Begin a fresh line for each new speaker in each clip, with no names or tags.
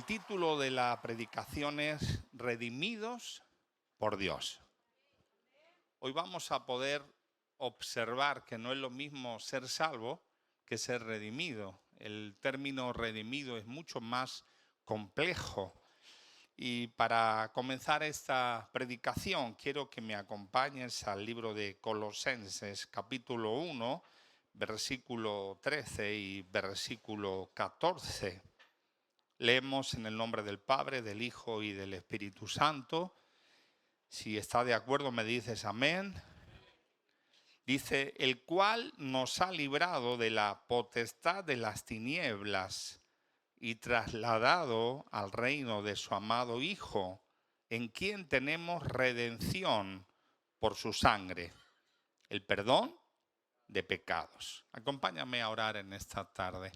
El título de la predicación es Redimidos por Dios. Hoy vamos a poder observar que no es lo mismo ser salvo que ser redimido. El término redimido es mucho más complejo. Y para comenzar esta predicación quiero que me acompañes al libro de Colosenses, capítulo 1, versículo 13 y versículo 14. Leemos en el nombre del Padre, del Hijo y del Espíritu Santo. Si está de acuerdo me dices amén. Dice, el cual nos ha librado de la potestad de las tinieblas y trasladado al reino de su amado Hijo, en quien tenemos redención por su sangre, el perdón de pecados. Acompáñame a orar en esta tarde.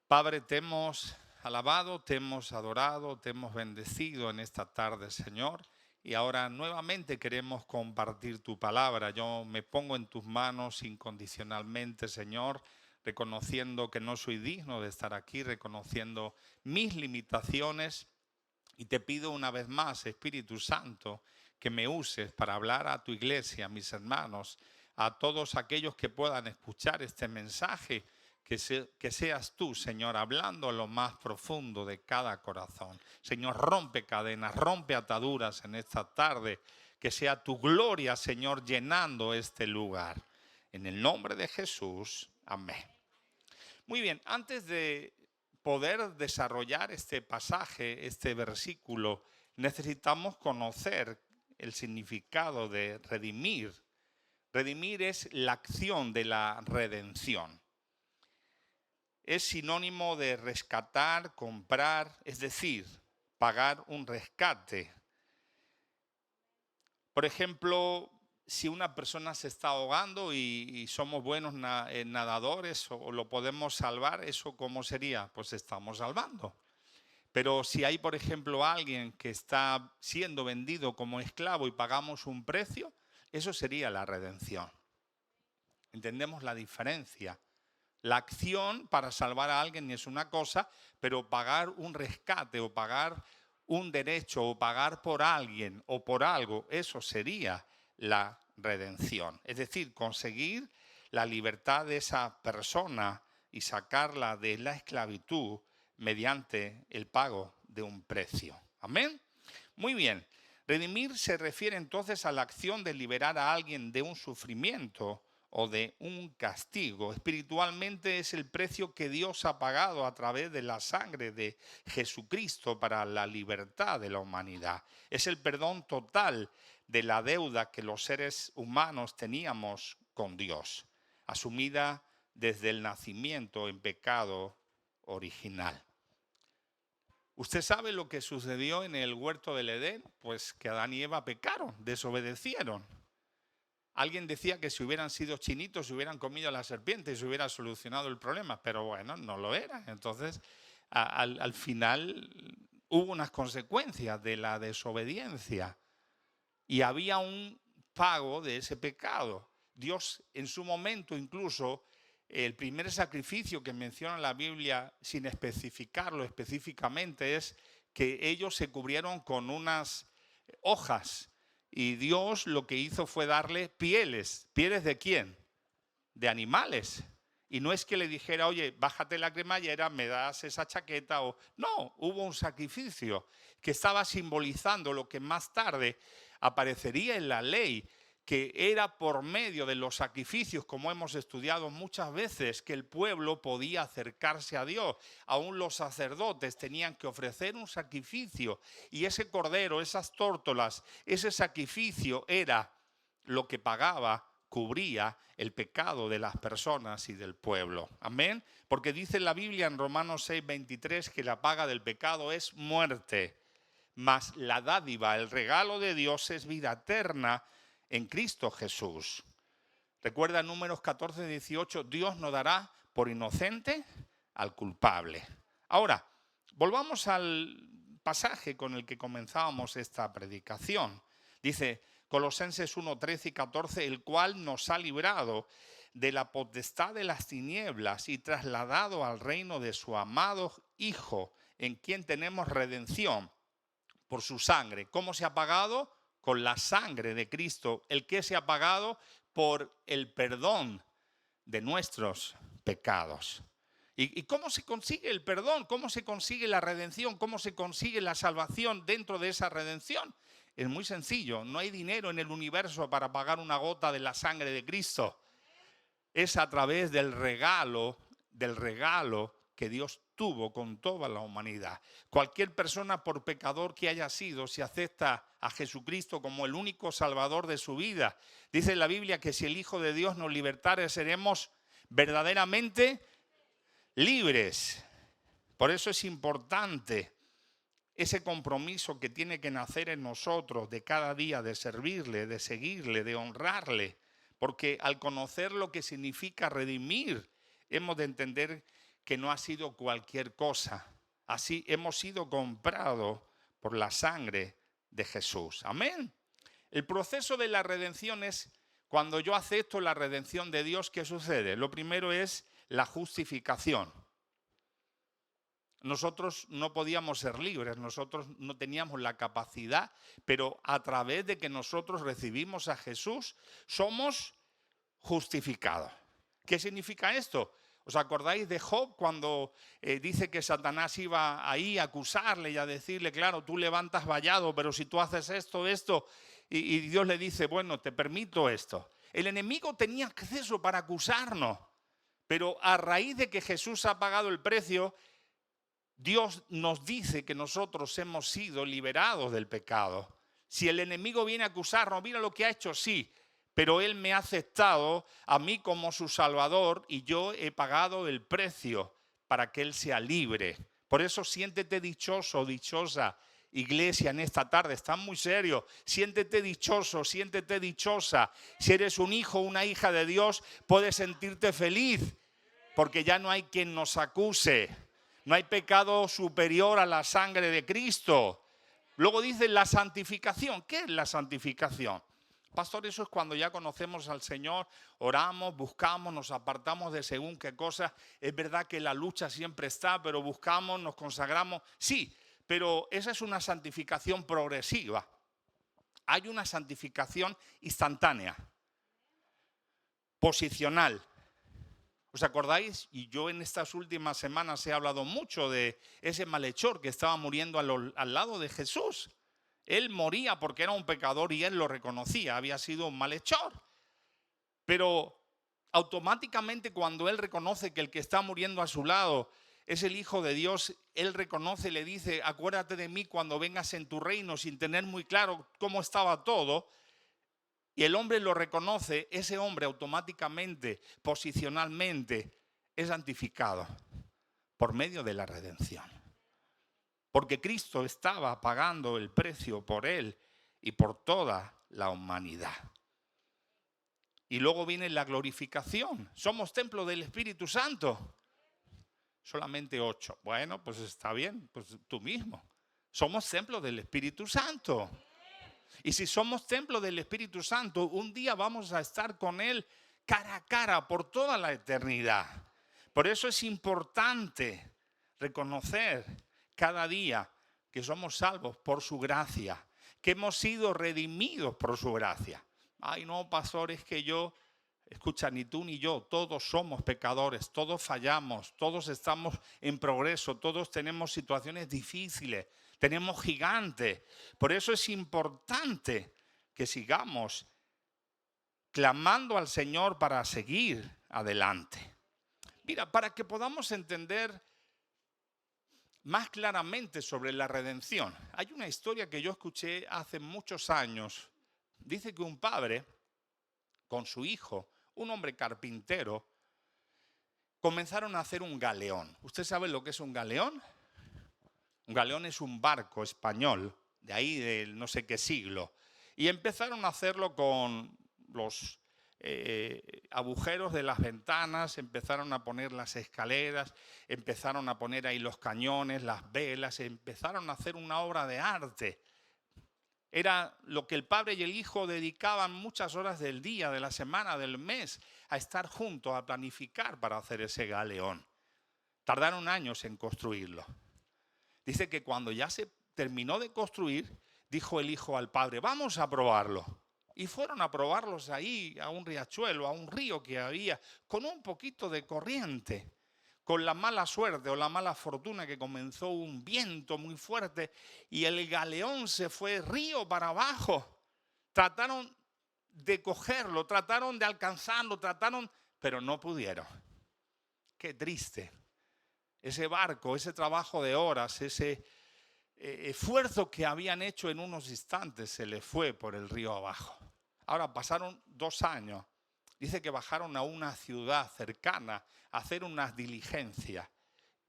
Padre, te hemos alabado, te hemos adorado, te hemos bendecido en esta tarde, Señor. Y ahora nuevamente queremos compartir tu palabra. Yo me pongo en tus manos incondicionalmente, Señor, reconociendo que no soy digno de estar aquí, reconociendo mis limitaciones. Y te pido una vez más, Espíritu Santo, que me uses para hablar a tu iglesia, a mis hermanos, a todos aquellos que puedan escuchar este mensaje. Que seas tú, Señor, hablando a lo más profundo de cada corazón. Señor, rompe cadenas, rompe ataduras en esta tarde. Que sea tu gloria, Señor, llenando este lugar. En el nombre de Jesús, amén. Muy bien, antes de poder desarrollar este pasaje, este versículo, necesitamos conocer el significado de redimir. Redimir es la acción de la redención. Es sinónimo de rescatar, comprar, es decir, pagar un rescate. Por ejemplo, si una persona se está ahogando y somos buenos nadadores o lo podemos salvar, ¿eso cómo sería? Pues estamos salvando. Pero si hay, por ejemplo, alguien que está siendo vendido como esclavo y pagamos un precio, eso sería la redención. ¿Entendemos la diferencia? La acción para salvar a alguien es una cosa, pero pagar un rescate o pagar un derecho o pagar por alguien o por algo, eso sería la redención. Es decir, conseguir la libertad de esa persona y sacarla de la esclavitud mediante el pago de un precio. ¿Amén? Muy bien. Redimir se refiere entonces a la acción de liberar a alguien de un sufrimiento o de un castigo. Espiritualmente es el precio que Dios ha pagado a través de la sangre de Jesucristo para la libertad de la humanidad. Es el perdón total de la deuda que los seres humanos teníamos con Dios, asumida desde el nacimiento en pecado original. ¿Usted sabe lo que sucedió en el huerto del Edén? Pues que Adán y Eva pecaron, desobedecieron. Alguien decía que si hubieran sido chinitos, si hubieran comido a la serpiente, se hubiera solucionado el problema, pero bueno, no lo era. Entonces, al final hubo unas consecuencias de la desobediencia y había un pago de ese pecado. Dios en su momento incluso, el primer sacrificio que menciona la Biblia sin especificarlo específicamente es que ellos se cubrieron con unas hojas. Y Dios lo que hizo fue darle pieles. ¿Pieles de quién? De animales. Y no es que le dijera, oye, bájate la cremallera, me das esa chaqueta. No, hubo un sacrificio que estaba simbolizando lo que más tarde aparecería en la ley, que era por medio de los sacrificios, como hemos estudiado muchas veces, que el pueblo podía acercarse a Dios. Aún los sacerdotes tenían que ofrecer un sacrificio y ese cordero, esas tórtolas, ese sacrificio era lo que pagaba, cubría el pecado de las personas y del pueblo. Amén. Porque dice la Biblia en Romanos 6:23 que la paga del pecado es muerte, mas la dádiva, el regalo de Dios es vida eterna en Cristo Jesús. Recuerda Números 14:18, Dios no dará por inocente al culpable. Ahora, volvamos al pasaje con el que comenzábamos esta predicación. Dice Colosenses 1:13 y 14, el cual nos ha librado de la potestad de las tinieblas y trasladado al reino de su amado Hijo, en quien tenemos redención por su sangre. ¿Cómo se ha pagado? Con la sangre de Cristo. ¿El qué se ha pagado? Por el perdón de nuestros pecados. ¿Y cómo se consigue el perdón? ¿Cómo se consigue la redención? ¿Cómo se consigue la salvación dentro de esa redención? Es muy sencillo. No hay dinero en el universo para pagar una gota de la sangre de Cristo. Es a través del regalo que Dios tuvo con toda la humanidad. Cualquier persona, por pecador que haya sido, si acepta a Jesucristo como el único salvador de su vida, dice la Biblia que si el Hijo de Dios nos libertare, seremos verdaderamente libres. Por eso es importante ese compromiso que tiene que nacer en nosotros de cada día, de servirle, de seguirle, de honrarle. Porque al conocer lo que significa redimir, hemos de entender que no ha sido cualquier cosa. Así hemos sido comprados por la sangre de Jesús. Amén. El proceso de la redención es cuando yo acepto la redención de Dios, ¿qué sucede? Lo primero es la justificación. Nosotros no podíamos ser libres, nosotros no teníamos la capacidad, pero a través de que nosotros recibimos a Jesús, somos justificados. ¿Qué significa esto? ¿Os acordáis de Job cuando dice que Satanás iba ahí a acusarle y a decirle, claro, tú levantas vallado, pero si tú haces esto, y Dios le dice, bueno, te permito esto. El enemigo tenía acceso para acusarnos, pero a raíz de que Jesús ha pagado el precio, Dios nos dice que nosotros hemos sido liberados del pecado. Si el enemigo viene a acusarnos, mira lo que ha hecho, sí, pero Él me ha aceptado a mí como su Salvador y yo he pagado el precio para que Él sea libre. Por eso siéntete dichoso, dichosa, iglesia, en esta tarde. Está muy serio. Siéntete dichoso, siéntete dichosa. Si eres un hijo o una hija de Dios, puedes sentirte feliz porque ya no hay quien nos acuse. No hay pecado superior a la sangre de Cristo. Luego dice la santificación. ¿Qué es la santificación? Pastor, eso es cuando ya conocemos al Señor, oramos, buscamos, nos apartamos de según qué cosas. Es verdad que la lucha siempre está, pero buscamos, nos consagramos. Sí, pero esa es una santificación progresiva. Hay una santificación instantánea, posicional. ¿Os acordáis? Y yo en estas últimas semanas he hablado mucho de ese malhechor que estaba muriendo al lado de Jesús. Él moría porque era un pecador y él lo reconocía, había sido un malhechor. Pero automáticamente cuando él reconoce que el que está muriendo a su lado es el Hijo de Dios, él reconoce y le dice, acuérdate de mí cuando vengas en tu reino, sin tener muy claro cómo estaba todo. Y el hombre lo reconoce, ese hombre automáticamente, posicionalmente, es santificado por medio de la redención. Porque Cristo estaba pagando el precio por él y por toda la humanidad. Y luego viene la glorificación. Somos templo del Espíritu Santo. Solamente 8. Bueno, pues está bien, pues tú mismo. Somos templo del Espíritu Santo. Y si somos templo del Espíritu Santo, un día vamos a estar con Él cara a cara por toda la eternidad. Por eso es importante reconocer cada día que somos salvos por su gracia, que hemos sido redimidos por su gracia. Ay, no, pastor, es que yo, escucha, ni tú ni yo, todos somos pecadores, todos fallamos, todos estamos en progreso, todos tenemos situaciones difíciles. Tenemos gigantes. Por eso es importante que sigamos clamando al Señor para seguir adelante. Mira, para que podamos entender más claramente sobre la redención. Hay una historia que yo escuché hace muchos años. Dice que un padre con su hijo, un hombre carpintero, comenzaron a hacer un galeón. ¿Usted sabe lo que es un galeón? Un galeón es un barco español, de ahí del no sé qué siglo. Y empezaron a hacerlo con los agujeros de las ventanas, empezaron a poner las escaleras, empezaron a poner ahí los cañones, las velas, empezaron a hacer una obra de arte. Era lo que el padre y el hijo dedicaban muchas horas del día, de la semana, del mes, a estar juntos, a planificar para hacer ese galeón. Tardaron años en construirlo. Dice que cuando ya se terminó de construir, dijo el hijo al padre, vamos a probarlo. Y fueron a probarlos ahí, a un riachuelo, a un río que había, con un poquito de corriente. Con la mala suerte o la mala fortuna que comenzó un viento muy fuerte y el galeón se fue río para abajo. Trataron de cogerlo, trataron de alcanzarlo, pero no pudieron. Qué triste. Ese barco, ese trabajo de horas, ese esfuerzo que habían hecho en unos instantes se le fue por el río abajo. Ahora pasaron 2 años. Dice que bajaron a una ciudad cercana a hacer unas diligencias.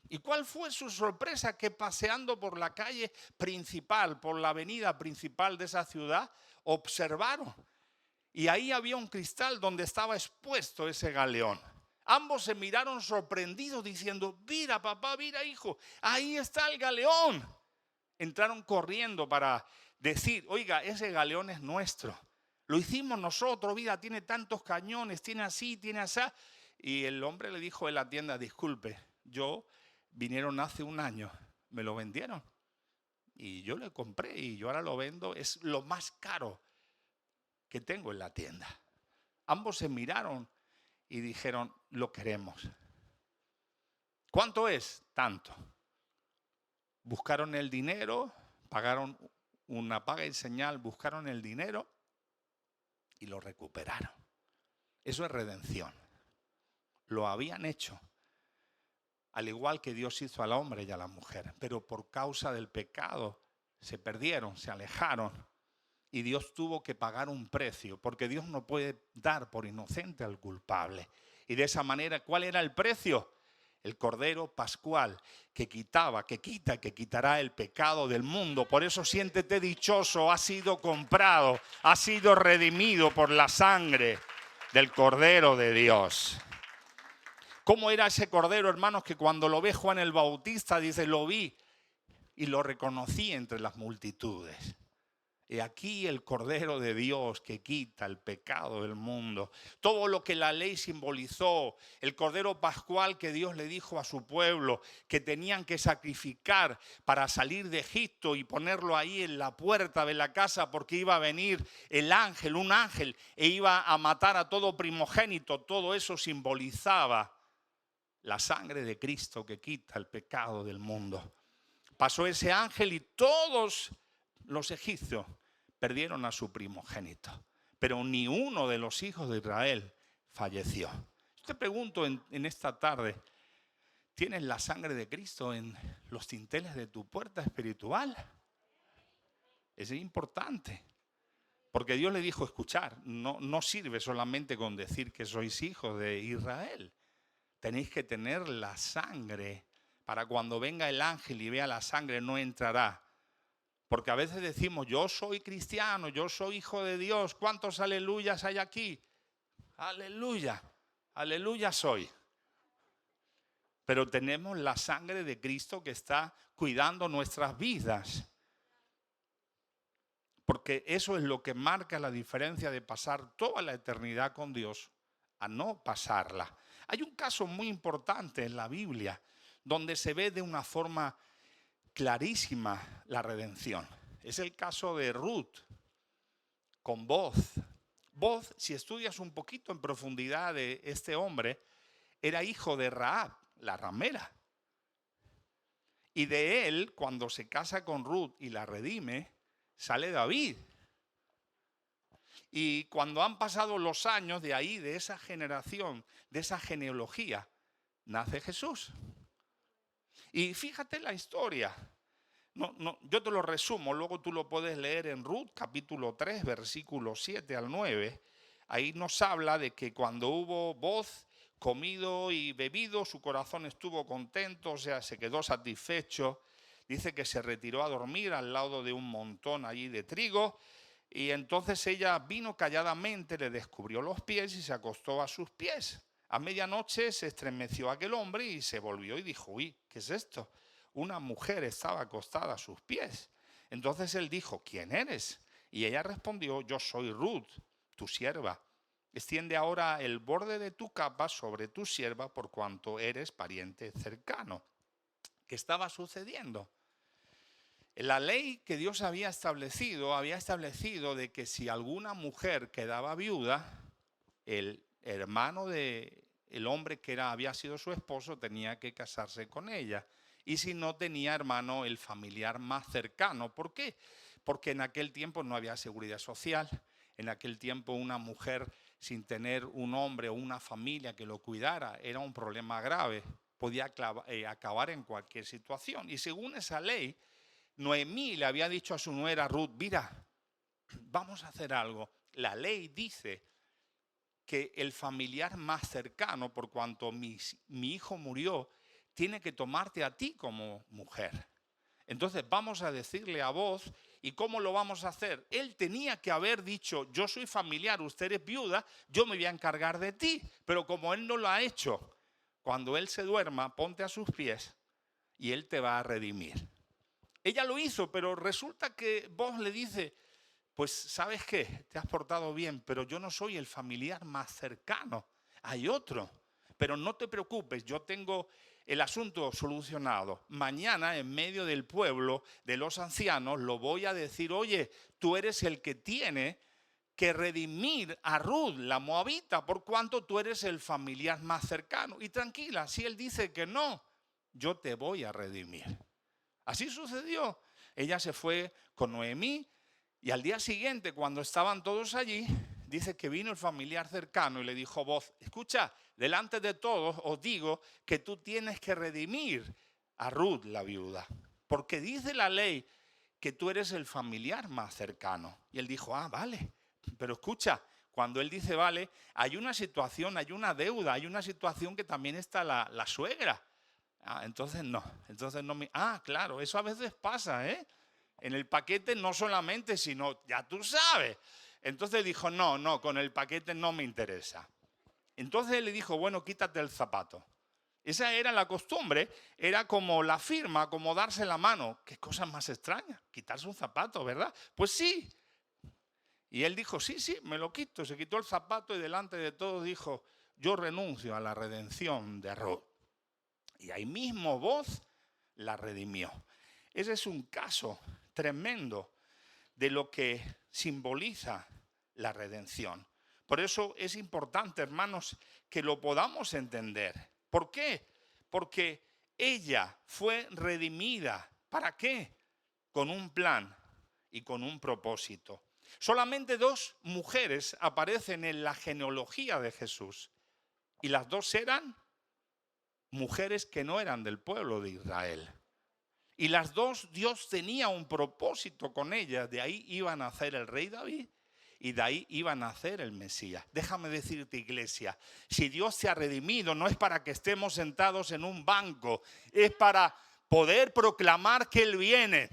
¿Y cuál fue su sorpresa? Que paseando por la calle principal, por la avenida principal de esa ciudad, observaron. Y ahí había un cristal donde estaba expuesto ese galeón. Ambos se miraron sorprendidos diciendo, mira papá, mira hijo, ahí está el galeón. Entraron corriendo para decir, oiga, ese galeón es nuestro. Lo hicimos nosotros, mira, tiene tantos cañones, tiene así, tiene así. Y el hombre le dijo en la tienda, disculpe, vinieron hace un año, me lo vendieron. Y yo le compré y yo ahora lo vendo, es lo más caro que tengo en la tienda. Ambos se miraron y dijeron, lo queremos. ¿Cuánto es? Tanto. Buscaron el dinero, pagaron una paga y señal, buscaron el dinero y lo recuperaron. Eso es redención. Lo habían hecho, al igual que Dios hizo al hombre y a la mujer, pero por causa del pecado se perdieron, se alejaron y Dios tuvo que pagar un precio, porque Dios no puede dar por inocente al culpable. Y de esa manera, ¿cuál era el precio? El Cordero Pascual que quitará el pecado del mundo. Por eso siéntete dichoso, has sido comprado, has sido redimido por la sangre del Cordero de Dios. ¿Cómo era ese Cordero, hermanos? Que cuando lo ve Juan el Bautista, dice, lo vi y lo reconocí entre las multitudes. Y aquí el Cordero de Dios que quita el pecado del mundo. Todo lo que la ley simbolizó, el Cordero Pascual que Dios le dijo a su pueblo que tenían que sacrificar para salir de Egipto y ponerlo ahí en la puerta de la casa porque iba a venir el ángel, un ángel, e iba a matar a todo primogénito. Todo eso simbolizaba la sangre de Cristo que quita el pecado del mundo. Pasó ese ángel y todos los egipcios perdieron a su primogénito, pero ni uno de los hijos de Israel falleció. Yo te pregunto en esta tarde, ¿tienes la sangre de Cristo en los dinteles de tu puerta espiritual? Es importante, porque Dios le dijo, escuchar, no sirve solamente con decir que sois hijos de Israel. Tenéis que tener la sangre, para cuando venga el ángel y vea la sangre no entrará. Porque a veces decimos, yo soy cristiano, yo soy hijo de Dios. ¿Cuántos aleluyas hay aquí? Aleluya, aleluya soy. Pero tenemos la sangre de Cristo que está cuidando nuestras vidas. Porque eso es lo que marca la diferencia de pasar toda la eternidad con Dios a no pasarla. Hay un caso muy importante en la Biblia donde se ve de una forma clarísima la redención. Es el caso de Ruth con Boz. Boz, si estudias un poquito en profundidad de este hombre, era hijo de Rahab, la ramera. Y de él, cuando se casa con Ruth y la redime, sale David. Y cuando han pasado los años de ahí, de esa generación, de esa genealogía, nace Jesús. Y fíjate la historia. Yo te lo resumo, luego tú lo puedes leer en Ruth, capítulo 3, versículos 7 al 9. Ahí nos habla de que cuando hubo Boz comido y bebido, su corazón estuvo contento, o sea, se quedó satisfecho. Dice que se retiró a dormir al lado de un montón allí de trigo. Y entonces ella vino calladamente, le descubrió los pies y se acostó a sus pies. A medianoche se estremeció aquel hombre y se volvió y dijo, uy, ¿qué es esto? Una mujer estaba acostada a sus pies. Entonces él dijo, ¿quién eres? Y ella respondió, yo soy Ruth, tu sierva. Extiende ahora el borde de tu capa sobre tu sierva por cuanto eres pariente cercano. ¿Qué estaba sucediendo? La ley que Dios había establecido de que si alguna mujer quedaba viuda, el hermano del hombre que había sido su esposo tenía que casarse con ella. Y si no tenía hermano, el familiar más cercano. ¿Por qué? Porque en aquel tiempo no había seguridad social. En aquel tiempo una mujer sin tener un hombre o una familia que lo cuidara era un problema grave. Podía acabar en cualquier situación. Y según esa ley, Noemí le había dicho a su nuera Ruth, mira, vamos a hacer algo. La ley dice que el familiar más cercano, por cuanto mi hijo murió, tiene que tomarte a ti como mujer. Entonces vamos a decirle a voz. ¿Y cómo lo vamos a hacer? Él tenía que haber dicho, yo soy familiar, usted es viuda, yo me voy a encargar de ti. Pero como él no lo ha hecho, cuando él se duerma, ponte a sus pies y él te va a redimir. Ella lo hizo, pero resulta que vos le dice, pues ¿sabes qué? Te has portado bien, pero yo no soy el familiar más cercano. Hay otro. Pero no te preocupes, yo tengo el asunto solucionado. Mañana en medio del pueblo, de los ancianos, lo voy a decir, oye, tú eres el que tiene que redimir a Ruth, la moabita, por cuanto tú eres el familiar más cercano. Y tranquila, si él dice que no, yo te voy a redimir. Así sucedió. Ella se fue con Noemí y al día siguiente, cuando estaban todos allí, dice que vino el familiar cercano y le dijo voz, escucha, delante de todos os digo que tú tienes que redimir a Ruth, la viuda, porque dice la ley que tú eres el familiar más cercano. Y él dijo, vale, pero escucha, cuando él dice vale, hay una situación, hay una deuda, hay una situación que también está la suegra. Entonces no claro, eso a veces pasa, ¿eh? En el paquete no solamente, sino ya tú sabes. Entonces dijo, no, con el paquete no me interesa. Entonces él le dijo, bueno, quítate el zapato. Esa era la costumbre, era como la firma, como darse la mano. Qué cosa más extraña, quitarse un zapato, ¿verdad? Pues sí. Y él dijo, sí, me lo quito. Se quitó el zapato y delante de todos dijo, yo renuncio a la redención de Ruth. Y ahí mismo voz la redimió. Ese es un caso tremendo de lo que simboliza la redención. Por eso es importante, hermanos, que lo podamos entender. ¿Por qué? Porque ella fue redimida. ¿Para qué? Con un plan y con un propósito. Solamente 2 mujeres aparecen en la genealogía de Jesús. Y las 2 eran mujeres que no eran del pueblo de Israel. Y las 2, Dios tenía un propósito con ellas. De ahí iba a nacer el rey David y de ahí iba a nacer el Mesías. Déjame decirte, iglesia, si Dios te ha redimido, no es para que estemos sentados en un banco, es para poder proclamar que Él viene,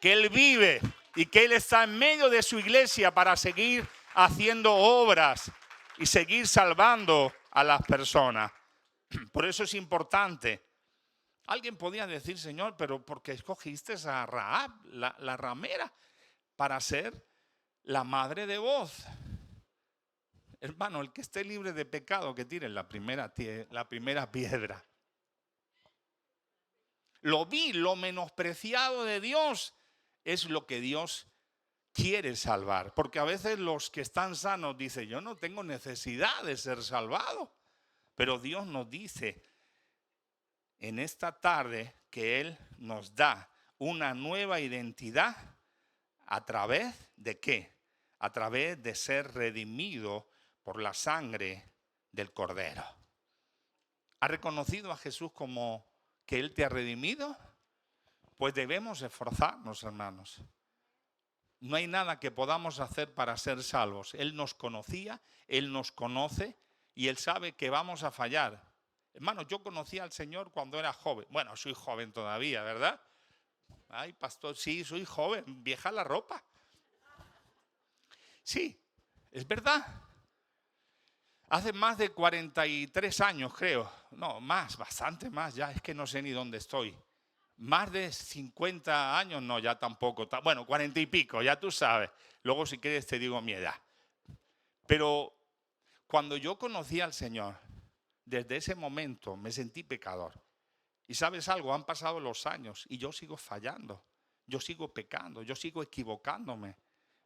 que Él vive y que Él está en medio de su iglesia para seguir haciendo obras y seguir salvando a las personas. Por eso es importante. Alguien podía decir, Señor, pero ¿por qué escogiste a Rahab, la ramera, para ser la madre de voz? Hermano, el que esté libre de pecado, que tire la primera piedra. Lo menospreciado de Dios es lo que Dios quiere salvar. Porque a veces los que están sanos dicen, yo no tengo necesidad de ser salvado. Pero Dios nos dice en esta tarde que Él nos da una nueva identidad a través de ¿qué? A través de ser redimido por la sangre del Cordero. ¿Has reconocido a Jesús como que Él te ha redimido? Pues debemos esforzarnos, hermanos. No hay nada que podamos hacer para ser salvos. Él nos conocía, Él nos conoce y Él sabe que vamos a fallar. Hermano, yo conocí al Señor cuando era joven. Bueno, soy joven todavía, ¿verdad? Ay, pastor, sí, soy joven, vieja la ropa. Sí, es verdad. Hace más de 43 años, creo. No, más, bastante más, ya es que no sé ni dónde estoy. Más de 50 años, no, ya tampoco. Bueno, 40 y pico, ya tú sabes. Luego si quieres te digo mi edad. Pero cuando yo conocí al Señor, desde ese momento me sentí pecador. Y sabes algo, han pasado los años y yo sigo fallando. yo sigo pecando, yo sigo equivocándome,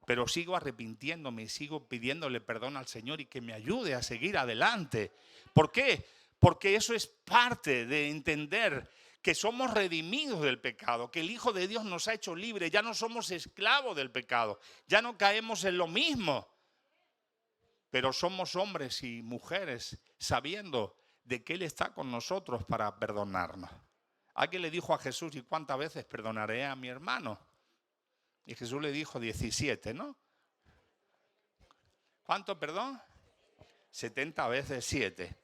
pero sigo arrepintiéndome y sigo pidiéndole perdón al Señor y que me ayude a seguir adelante. ¿Por qué? Porque eso es parte de entender que somos redimidos del pecado, que el Hijo de Dios nos ha hecho libres, ya no somos esclavos del pecado, ya no caemos en lo mismo, pero somos hombres y mujeres sabiendo de que Él está con nosotros para perdonarnos. Alguien le dijo a Jesús: ¿y cuántas veces perdonaré a mi hermano? Y Jesús le dijo 17, ¿no? ¿Cuánto perdón? 70 veces 7.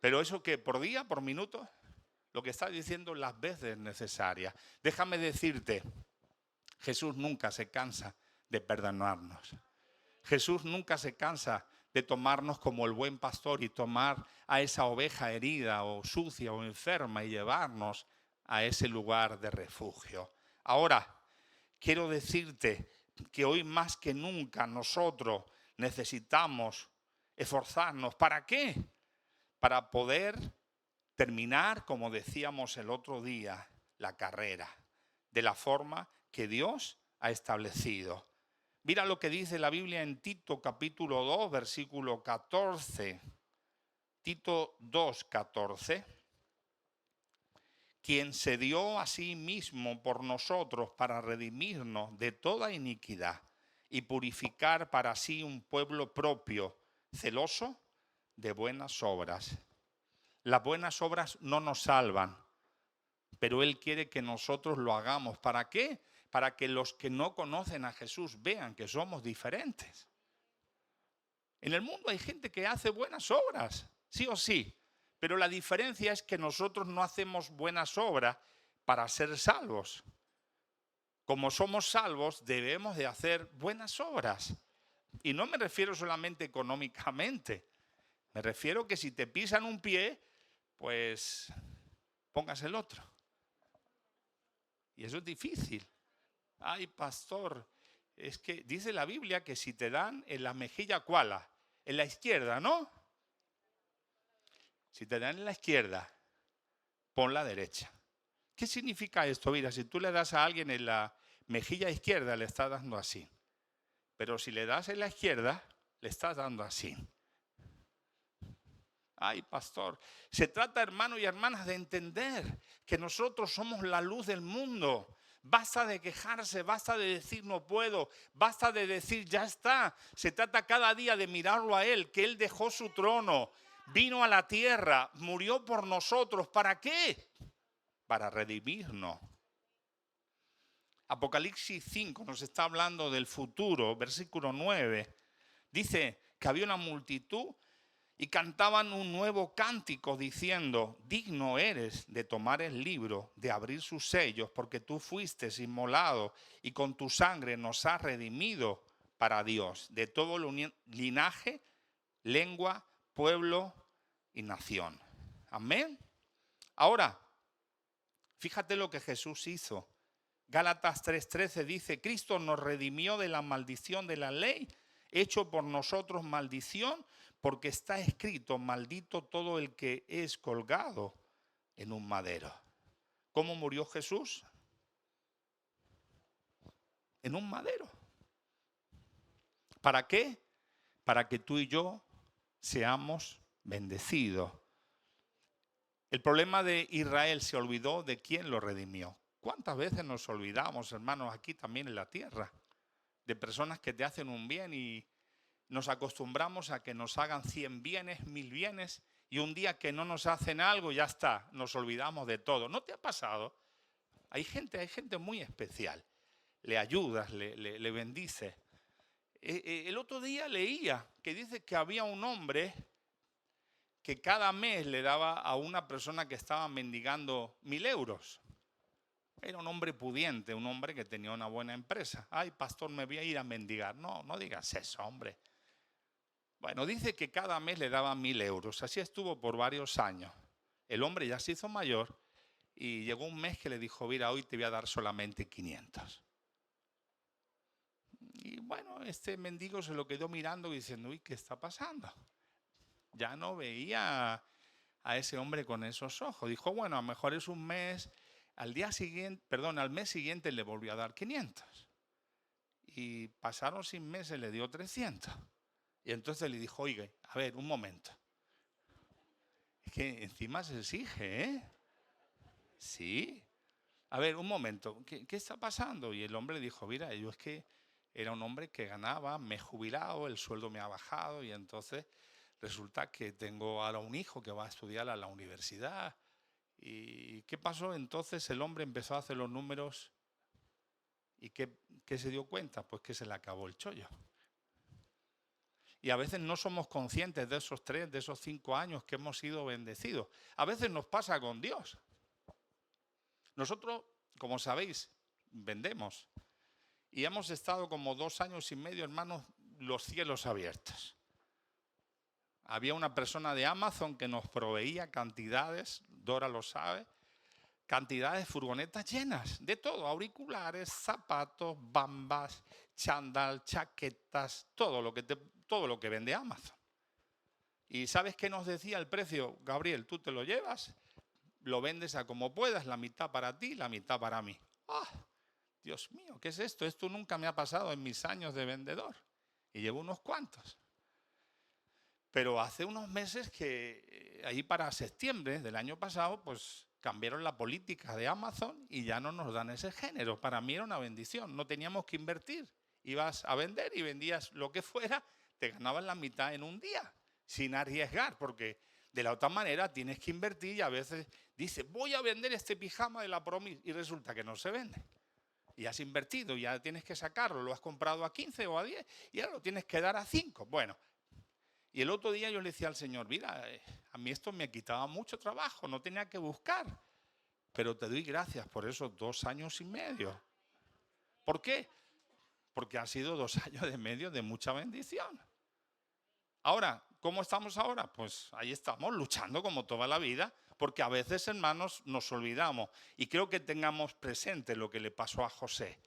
Pero eso que por día, por minuto, lo que está diciendo las veces necesarias. Déjame decirte, Jesús nunca se cansa de perdonarnos. Jesús nunca se cansa de tomarnos como el buen pastor y tomar a esa oveja herida o sucia o enferma y llevarnos a ese lugar de refugio. Ahora, quiero decirte que hoy más que nunca nosotros necesitamos esforzarnos. ¿Para qué? Para poder terminar, como decíamos el otro día, la carrera de la forma que Dios ha establecido. Mira lo que dice la Biblia en Tito capítulo 2, versículo 14. Tito 2, 14. Quien se dio a sí mismo por nosotros para redimirnos de toda iniquidad y purificar para sí un pueblo propio, celoso de buenas obras. Las buenas obras no nos salvan, pero Él quiere que nosotros lo hagamos. ¿Para qué? Para que los que no conocen a Jesús vean que somos diferentes. En el mundo hay gente que hace buenas obras, sí o sí, pero la diferencia es que nosotros no hacemos buenas obras para ser salvos. Como somos salvos, debemos de hacer buenas obras. Y no me refiero solamente económicamente. Me refiero que si te pisan un pie, pues pongas el otro. Y eso es difícil. Ay, pastor, es que dice la Biblia que si te dan en la mejilla, ¿cuál? En la izquierda, ¿no? Si te dan en la izquierda, pon la derecha. ¿Qué significa esto? Mira, si tú le das a alguien en la mejilla izquierda, le estás dando así. Pero si le das en la izquierda, le estás dando así. Ay, pastor, se trata, hermanos y hermanas, de entender que nosotros somos la luz del mundo. Basta de quejarse, basta de decir no puedo, basta de decir ya está. Se trata cada día de mirarlo a Él, que Él dejó su trono, vino a la tierra, murió por nosotros. ¿Para qué? Para redimirnos. Apocalipsis 5 nos está hablando del futuro, versículo 9. Dice que había una multitud y cantaban un nuevo cántico diciendo: digno eres de tomar el libro, de abrir sus sellos, porque tú fuiste inmolado y con tu sangre nos has redimido para Dios, de todo linaje, lengua, pueblo y nación. Amén. Ahora, fíjate lo que Jesús hizo. Gálatas 3:13 dice: Cristo nos redimió de la maldición de la ley, hecho por nosotros maldición, porque está escrito: maldito todo el que es colgado en un madero. ¿Cómo murió Jesús? En un madero. ¿Para qué? Para que tú y yo seamos bendecidos. El problema de Israel: se olvidó de quién lo redimió. ¿Cuántas veces nos olvidamos, hermanos, aquí también en la tierra, de personas que te hacen un bien y nos acostumbramos a que nos hagan 100 bienes, 1000 bienes, y un día que no nos hacen algo, ya está, nos olvidamos de todo? ¿No te ha pasado? Hay gente muy especial. Le ayudas, le bendices. El otro día leía que dice que había un hombre que cada mes le daba a una persona que estaba mendigando 1000 euros. Era un hombre pudiente, un hombre que tenía una buena empresa. Ay, pastor, me voy a ir a mendigar. No, no digas eso, hombre. Bueno, dice que cada mes le daba 1000 euros. Así estuvo por varios años. El hombre ya se hizo mayor y llegó un mes que le dijo: mira, hoy te voy a dar solamente 500. Y bueno, este mendigo se lo quedó mirando y diciendo: uy, ¿qué está pasando? Ya no veía a ese hombre con esos ojos. Dijo: bueno, a lo mejor es un mes Al mes siguiente le volvió a dar 500. Y pasaron 6 meses, le dio 300. Y entonces le dijo, oiga, a ver, un momento. Es que encima se exige, ¿eh? Sí. A ver, un momento, ¿qué está pasando? Y el hombre le dijo, mira, yo es que era un hombre que ganaba, me he jubilado, el sueldo me ha bajado y entonces resulta que tengo ahora un hijo que va a estudiar a la universidad. ¿Y qué pasó? Entonces el hombre empezó a hacer los números y ¿qué se dio cuenta? Pues que se le acabó el chollo. Y a veces no somos conscientes de esos 3, de esos 5 años que hemos sido bendecidos. A veces nos pasa con Dios. Nosotros, como sabéis, vendemos. Y hemos estado como 2 años y medio, hermanos, los cielos abiertos. Había una persona de Amazon que nos proveía cantidades, Dora lo sabe, cantidades de furgonetas llenas de todo, auriculares, zapatos, bambas, chándal, chaquetas, todo lo que vende Amazon. ¿Y sabes qué nos decía el precio? Gabriel, tú te lo llevas, lo vendes a como puedas, la mitad para ti, la mitad para mí. ¡Ah! Dios mío, ¿qué es esto? Esto nunca me ha pasado en mis años de vendedor. Y llevo unos cuantos. Pero hace unos meses que ahí para septiembre del año pasado, pues cambiaron la política de Amazon y ya no nos dan ese género. Para mí era una bendición, no teníamos que invertir. Ibas a vender y vendías lo que fuera, te ganabas la mitad en un día, sin arriesgar, porque de la otra manera tienes que invertir y a veces dices, voy a vender este pijama de la Promis y resulta que no se vende. Y has invertido, ya tienes que sacarlo, lo has comprado a 15 o a 10 y ahora lo tienes que dar a 5. Bueno, y el otro día yo le decía al Señor, mira, a mí esto me quitaba mucho trabajo, no tenía que buscar, pero te doy gracias por esos 2 años y medio. ¿Por qué? Porque han sido 2 años y medio de mucha bendición. Ahora, ¿cómo estamos ahora? Pues ahí estamos, luchando como toda la vida, porque a veces, hermanos, nos olvidamos. Y creo que tengamos presente lo que le pasó a José.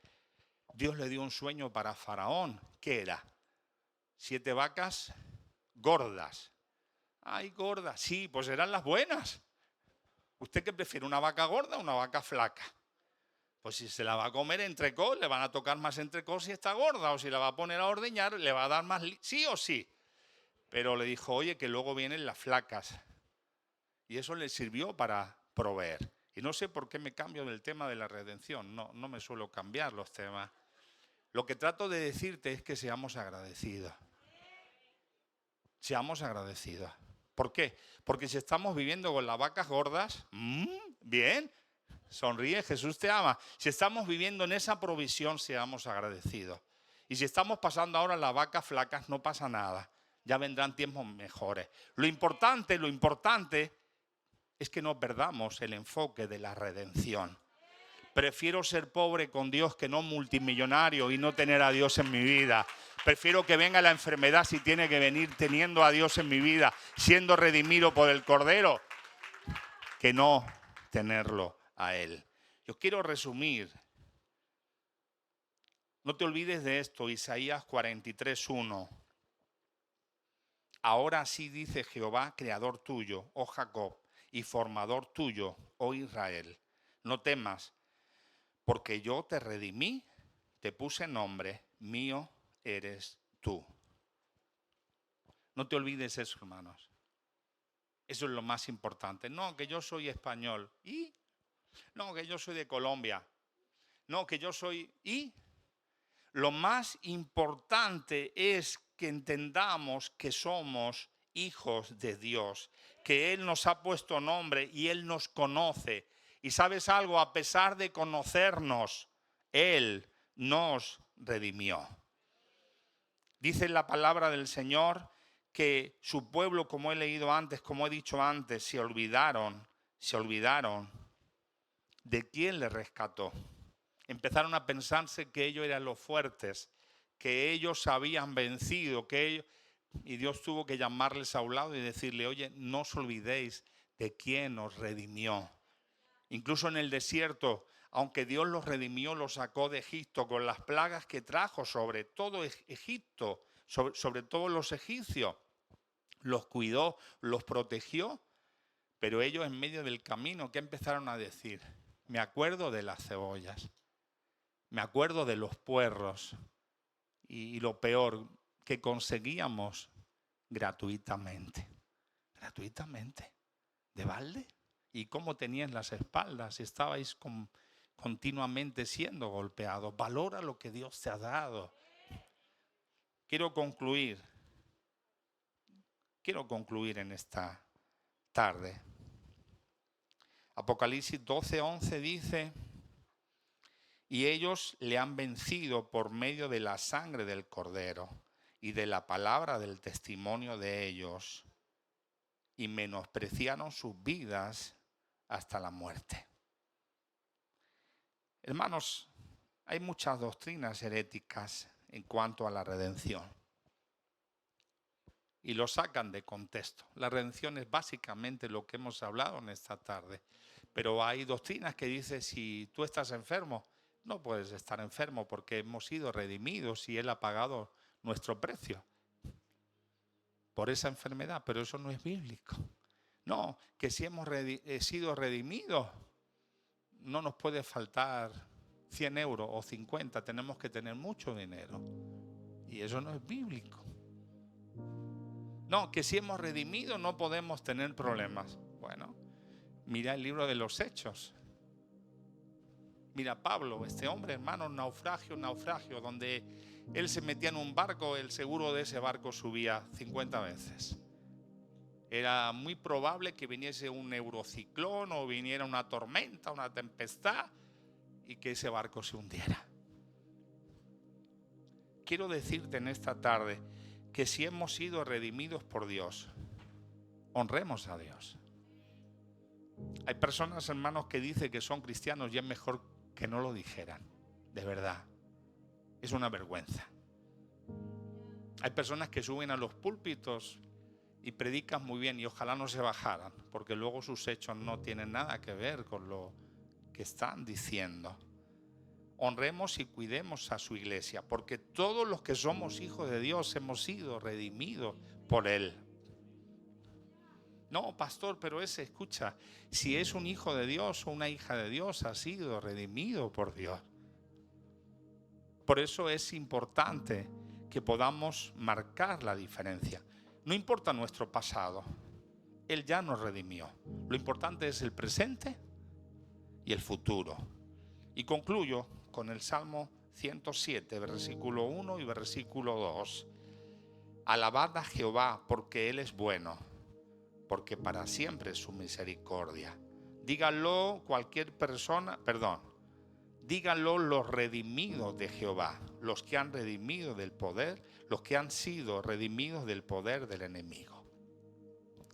Dios le dio un sueño para Faraón. ¿Qué era? 7 vacas gordas. Ay, gordas. Sí, pues eran las buenas. ¿Usted qué prefiere, una vaca gorda o una vaca flaca? Pues si se la va a comer entrecot, le van a tocar más entrecot si está gorda, o si la va a poner a ordeñar, le va a dar más, sí o sí. Pero le dijo, oye, que luego vienen las flacas. Y eso le sirvió para proveer. Y no sé por qué me cambio del tema de la redención. No me suelo cambiar los temas. Lo que trato de decirte es que seamos agradecidos. Seamos agradecidos. ¿Por qué? Porque si estamos viviendo con las vacas gordas, bien, sonríe, Jesús te ama. Si estamos viviendo en esa provisión, seamos agradecidos. Y si estamos pasando ahora las vacas flacas, no pasa nada. Ya vendrán tiempos mejores. Lo importante es que no perdamos el enfoque de la redención. Prefiero ser pobre con Dios que no multimillonario y no tener a Dios en mi vida. Prefiero que venga la enfermedad si tiene que venir teniendo a Dios en mi vida, siendo redimido por el Cordero, que no tenerlo a Él. Yo quiero resumir. No te olvides de esto, Isaías 43:1. Ahora sí dice Jehová, creador tuyo, oh Jacob, y formador tuyo, oh Israel. No temas, porque yo te redimí, te puse nombre, mío eres tú. No te olvides eso, hermanos. Eso es lo más importante. No, que yo soy español. ¿Y? No, que yo soy de Colombia. No, que yo soy... ¿Y? Lo más importante es que entendamos que somos hijos de Dios, que Él nos ha puesto nombre y Él nos conoce. Y ¿sabes algo? A pesar de conocernos, Él nos redimió. Dice la palabra del Señor que su pueblo, como he leído antes, como he dicho antes, se olvidaron de quién le rescató. Empezaron a pensarse que ellos eran los fuertes, que ellos habían vencido, y Dios tuvo que llamarles a un lado y decirle, oye, no os olvidéis de quién os redimió. Incluso en el desierto, aunque Dios los redimió, los sacó de Egipto con las plagas que trajo sobre todo Egipto, sobre todos los egipcios, los cuidó, los protegió, pero ellos en medio del camino, ¿qué empezaron a decir? Me acuerdo de las cebollas. Me acuerdo de los puerros. Y lo peor, que conseguíamos gratuitamente. Gratuitamente. ¿De balde? ¿Y cómo teníais las espaldas? Estabais continuamente siendo golpeados. Valora lo que Dios te ha dado. Quiero concluir en esta tarde. Apocalipsis 12:11 dice: y ellos le han vencido por medio de la sangre del Cordero y de la palabra del testimonio de ellos, y menospreciaron sus vidas hasta la muerte. Hermanos, hay muchas doctrinas heréticas en cuanto a la redención y lo sacan de contexto. La redención es básicamente lo que hemos hablado en esta tarde, pero hay doctrinas que dicen: si tú estás enfermo, no puedes estar enfermo porque hemos sido redimidos y Él ha pagado nuestro precio por esa enfermedad, pero eso no es bíblico. No, que si hemos sido redimidos, no nos puede faltar 100 euros o 50, tenemos que tener mucho dinero. Y eso no es bíblico. No, que si hemos redimido no podemos tener problemas. Bueno, mira el libro de los Hechos. Mira Pablo, este hombre, hermano, naufragio, donde él se metía en un barco, el seguro de ese barco subía 50 veces. Era muy probable que viniese un eurociclón o viniera una tormenta, una tempestad y que ese barco se hundiera. Quiero decirte en esta tarde que si hemos sido redimidos por Dios, honremos a Dios. Hay personas, hermanos, que dicen que son cristianos y es mejor que no lo dijeran. De verdad, es una vergüenza. Hay personas que suben a los púlpitos y predican muy bien y ojalá no se bajaran, porque luego sus hechos no tienen nada que ver con lo que están diciendo. Honremos y cuidemos a su iglesia, porque todos los que somos hijos de Dios hemos sido redimidos por Él. No, pastor, pero escucha, si es un hijo de Dios o una hija de Dios, ha sido redimido por Dios. Por eso es importante que podamos marcar la diferencia. No importa nuestro pasado, Él ya nos redimió. Lo importante es el presente y el futuro. Y concluyo con el Salmo 107, versículo 1 y versículo 2. Alabad a Jehová porque Él es bueno, porque para siempre es su misericordia. Díganlo cualquier persona, díganlo los redimidos de Jehová, los que han redimido del poder, los que han sido redimidos del poder del enemigo.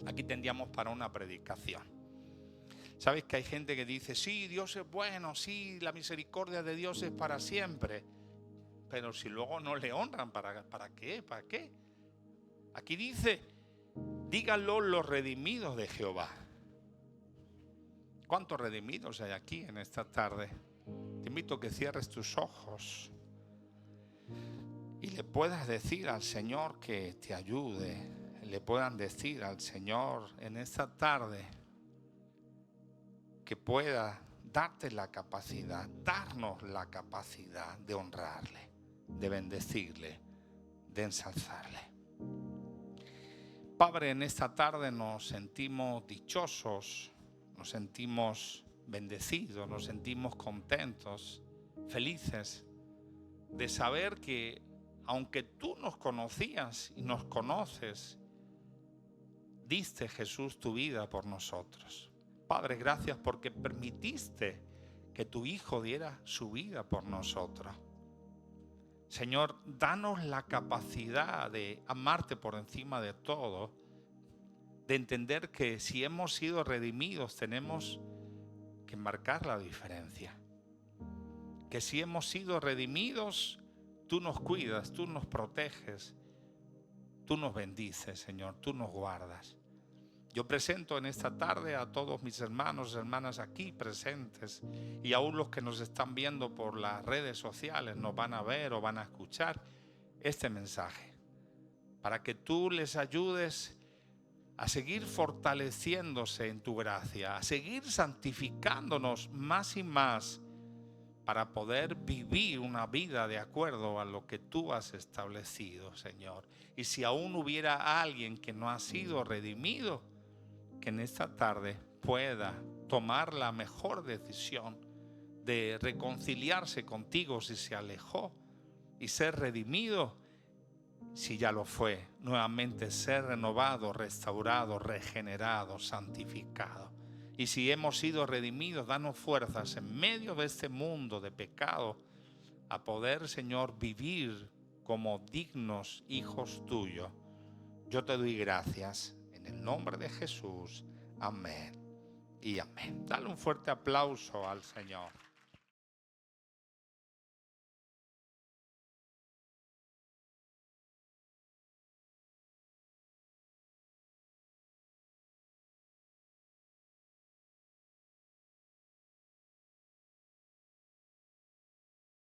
Aquí tendríamos para una predicación. ¿Sabes que hay gente que dice: sí, Dios es bueno, sí, la misericordia de Dios es para siempre? Pero si luego no le honran, ¿para qué? ¿Para qué? Aquí dice: díganlo los redimidos de Jehová. ¿Cuántos redimidos hay aquí en esta tarde? Te invito a que cierres tus ojos y le puedas decir al Señor que te ayude. Le puedan decir al Señor en esta tarde que pueda darte la capacidad, darnos la capacidad de honrarle, de bendecirle, de ensalzarle. Padre, en esta tarde nos sentimos dichosos, nos sentimos bendecidos, nos sentimos contentos, felices de saber que aunque tú nos conocías y nos conoces, diste, Jesús, tu vida por nosotros. Padre, gracias porque permitiste que tu Hijo diera su vida por nosotros. Señor, danos la capacidad de amarte por encima de todo, de entender que si hemos sido redimidos tenemos que marcar la diferencia. Que si hemos sido redimidos, tú nos cuidas, tú nos proteges, tú nos bendices, Señor, tú nos guardas. Yo presento en esta tarde a todos mis hermanos y hermanas aquí presentes, y aún los que nos están viendo por las redes sociales, nos van a ver o van a escuchar este mensaje, para que tú les ayudes a seguir fortaleciéndose en tu gracia, a seguir santificándonos más y más para poder vivir una vida de acuerdo a lo que tú has establecido, Señor. Y si aún hubiera alguien que no ha sido redimido, que en esta tarde pueda tomar la mejor decisión de reconciliarse contigo si se alejó y ser redimido, si ya lo fue, nuevamente ser renovado, restaurado, regenerado, santificado. Y si hemos sido redimidos, danos fuerzas en medio de este mundo de pecado a poder, Señor, vivir como dignos hijos tuyos. Yo te doy gracias en el nombre de Jesús. Amén y amén. Dale un fuerte aplauso al Señor.